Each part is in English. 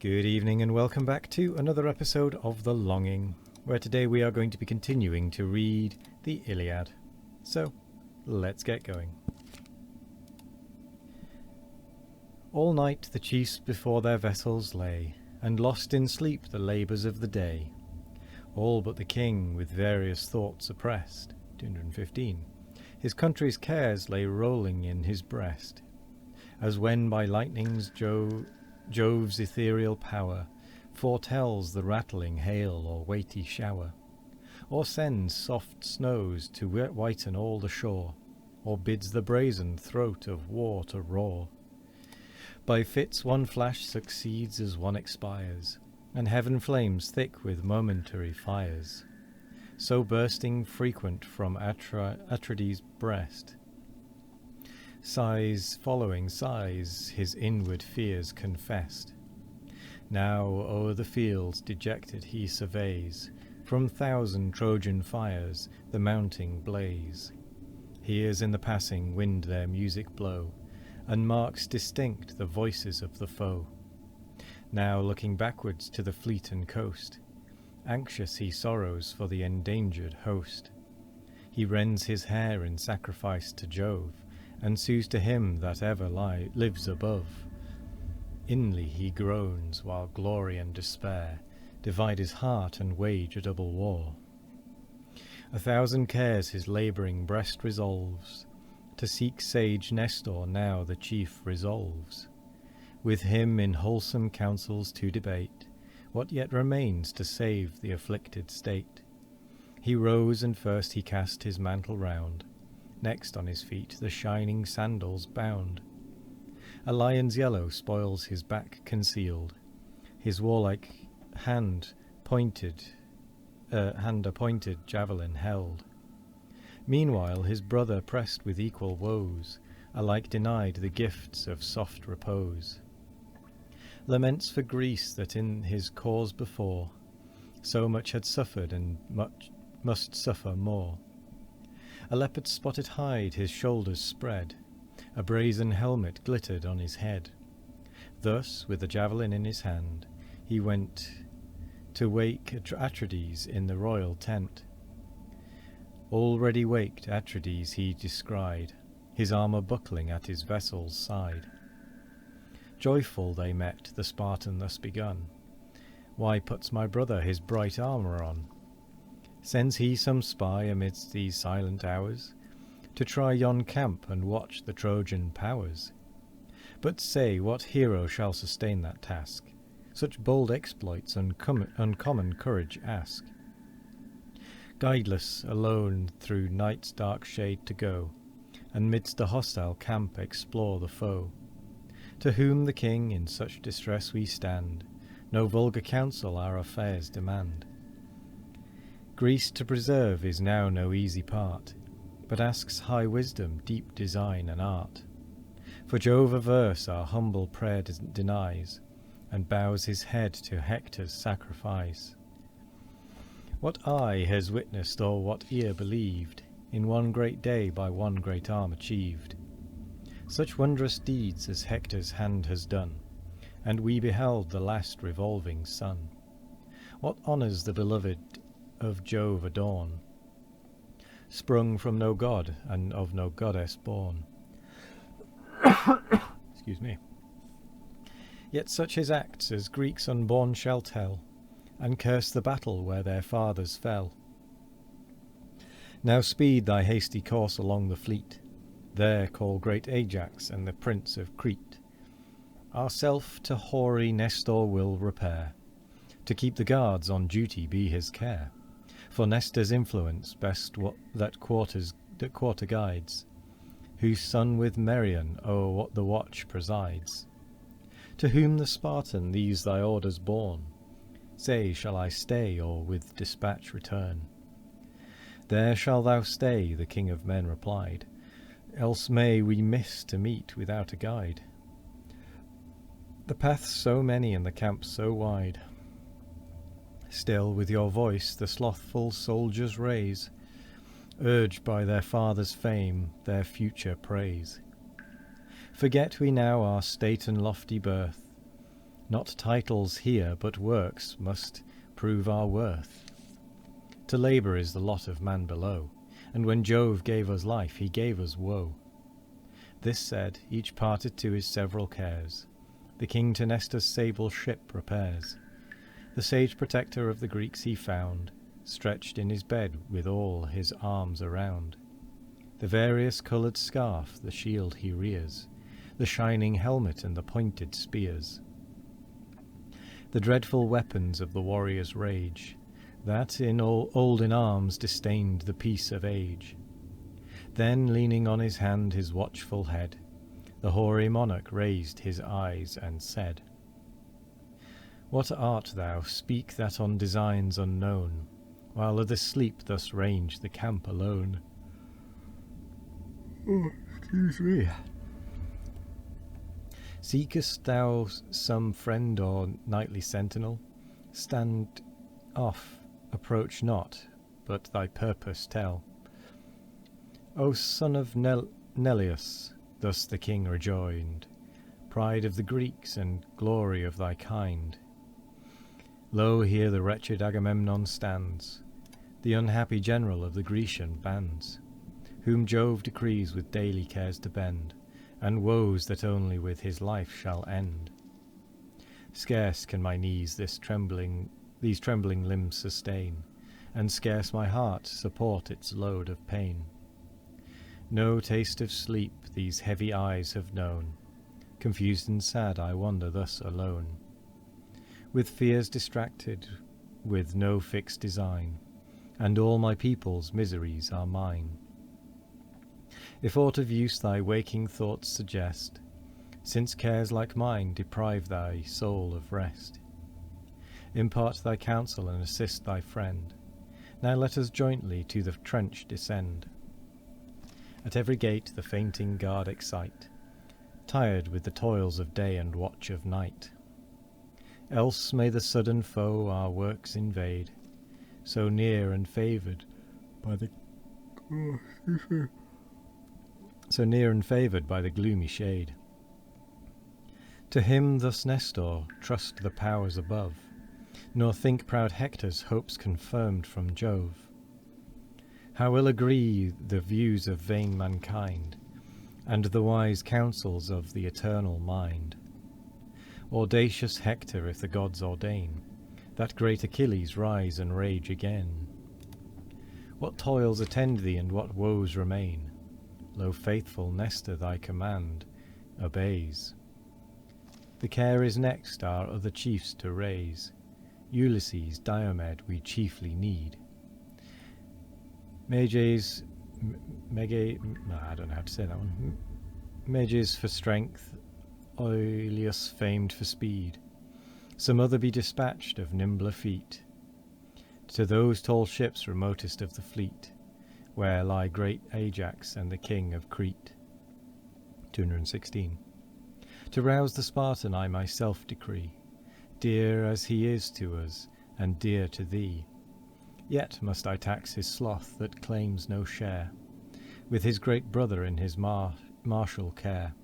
Good evening and welcome back to another episode of The Longing, where today we are going to be continuing to read the Iliad. So, let's get going. All night the chiefs before their vessels lay, and lost in sleep the labours of the day. All but the king with various thoughts oppressed, 215. His country's cares lay rolling in his breast, as when by lightnings Jove's ethereal power foretells the rattling hail or weighty shower, or sends soft snows to whiten all the shore, or bids the brazen throat of war to roar. By fits one flash succeeds as one expires, and heaven flames thick with momentary fires, so bursting frequent from Atrides' breast. Sighs following sighs his inward fears confessed. Now o'er the fields dejected he surveys, from 1,000 Trojan fires the mounting blaze. Hears in the passing wind their music blow, and marks distinct the voices of the foe. Now looking backwards to the fleet and coast, anxious he sorrows for the endangered host. He rends his hair in sacrifice to Jove, and sues to him that ever lives above. Inly he groans, while glory and despair divide his heart and wage a double war. 1,000 cares his labouring breast resolves, to seek sage Nestor now the chief resolves, with him in wholesome counsels to debate what yet remains to save the afflicted state. He rose, and first he cast his mantle round, next on his feet the shining sandals bound. A lion's yellow spoils his back concealed, his warlike hand appointed javelin held. Meanwhile his brother pressed with equal woes, alike denied the gifts of soft repose. Laments for Greece that in his cause before so much had suffered and much must suffer more. A leopard's spotted hide his shoulders spread, a brazen helmet glittered on his head. Thus, with the javelin in his hand, he went to wake Atrides in the royal tent. Already waked Atrides he descried, his armour buckling at his vessel's side. Joyful they met, the Spartan thus begun. Why puts my brother his bright armour on? Sends he some spy amidst these silent hours, to try yon camp and watch the Trojan powers? But say, what hero shall sustain that task? Such bold exploits uncommon courage ask. Guideless, alone through night's dark shade to go, and midst a hostile camp explore the foe. To whom the king in such distress we stand, no vulgar counsel our affairs demand. Greece to preserve is now no easy part, but asks high wisdom, deep design and art. For Jove averse our humble prayer denies, and bows his head to Hector's sacrifice. What eye has witnessed or what ear believed, in one great day by one great arm achieved? Such wondrous deeds as Hector's hand has done, and we beheld the last revolving sun. What honours the beloved of Jove adorn, sprung from no god and of no goddess born. Excuse me. Yet such his acts as Greeks unborn shall tell, and curse the battle where their fathers fell. Now speed thy hasty course along the fleet, there call great Ajax and the prince of Crete. Ourself to hoary Nestor will repair, to keep the guards on duty be his care. For Nestor's influence best that quarter guides, whose son with Merion o'er what the watch presides. To whom the Spartan these thy orders borne, say, shall I stay or with dispatch return? There shall thou stay, the king of men replied, else may we miss to meet without a guide. The paths so many and the camps so wide, still with your voice the slothful soldiers raise, urged by their father's fame, their future praise. Forget we now our state and lofty birth, Not titles here, but works must prove our worth. To labour is the lot of man below, and when Jove gave us life, he gave us woe. This said, each parted to his several cares. The king to Nestor's sable ship repairs. The sage protector of the Greeks he found, stretched in his bed with all his arms around. The various coloured scarf, the shield he rears, the shining helmet and the pointed spears. The dreadful weapons of the warrior's rage, that in olden arms disdained the peace of age. Then, leaning on his hand his watchful head, the hoary monarch raised his eyes and said, What art thou, speak that on designs unknown, while others sleep thus range the camp alone? Oh, excuse me. Seekest thou some friend or nightly sentinel? Stand off, approach not, but thy purpose tell. O son of Neleus, thus the king rejoined, pride of the Greeks and glory of thy kind. Lo, here the wretched Agamemnon stands, the unhappy general of the Grecian bands, whom Jove decrees with daily cares to bend, and woes that only with his life shall end. Scarce can my knees these trembling limbs sustain, and scarce my heart support its load of pain. No taste of sleep these heavy eyes have known, confused and sad I wander thus alone, with fears distracted, with no fixed design, and all my people's miseries are mine. If aught of use thy waking thoughts suggest, since cares like mine deprive thy soul of rest, impart thy counsel and assist thy friend. Now let us jointly to the trench descend. At every gate the fainting guard excite, tired with the toils of day and watch of night. Else may the sudden foe our works invade, so near and favoured by the gloomy shade. To him thus Nestor trust the powers above, nor think proud Hector's hopes confirmed from Jove. How ill agree the views of vain mankind, and the wise counsels of the eternal mind. Audacious Hector, if the gods ordain, that great Achilles rise and rage again. What toils attend thee, and what woes remain? Lo, faithful Nestor thy command obeys. The care is next our other chiefs to raise. Ulysses, Diomed we chiefly need. Meges for strength, Oileus famed for speed. Some other be dispatched of nimbler feet, to those tall ships remotest of the fleet, where lie great Ajax and the king of Crete. 216. To rouse the Spartan I myself decree, dear as he is to us, and dear to thee. Yet must I tax his sloth that claims no share, with his great brother in his martial care.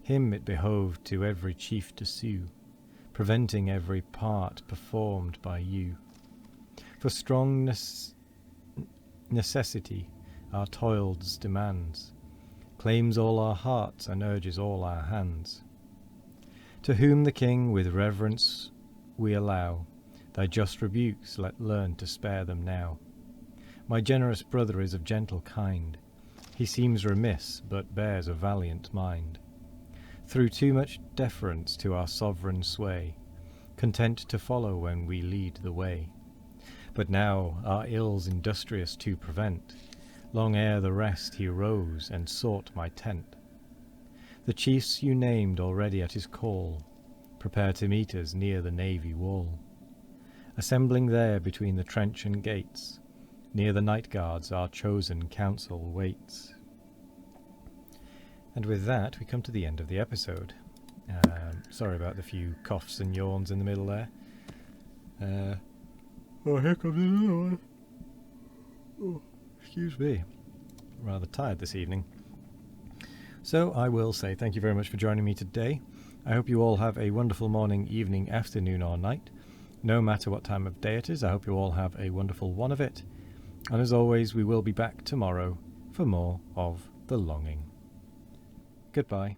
Him it behoved to every chief to sue, preventing every part performed by you. For strong necessity our toils demands, claims all our hearts and urges all our hands. To whom the king with reverence we allow, thy just rebukes let learn to spare them now. My generous brother is of gentle kind, he seems remiss, but bears a valiant mind. Through too much deference to our sovereign sway, content to follow when we lead the way. But now, our ills industrious to prevent, long ere the rest he rose and sought my tent. The chiefs you named already at his call prepare to meet us near the navy wall. Assembling there between the trench and gates, near the night guards our chosen council waits. And with that, we come to the end of the episode. Sorry about the few coughs and yawns in the middle there. Here comes another one. Oh, excuse me. Rather tired this evening. So I will say thank you very much for joining me today. I hope you all have a wonderful morning, evening, afternoon or night. No matter what time of day it is, I hope you all have a wonderful one of it. And as always, we will be back tomorrow for more of The Longing. Goodbye.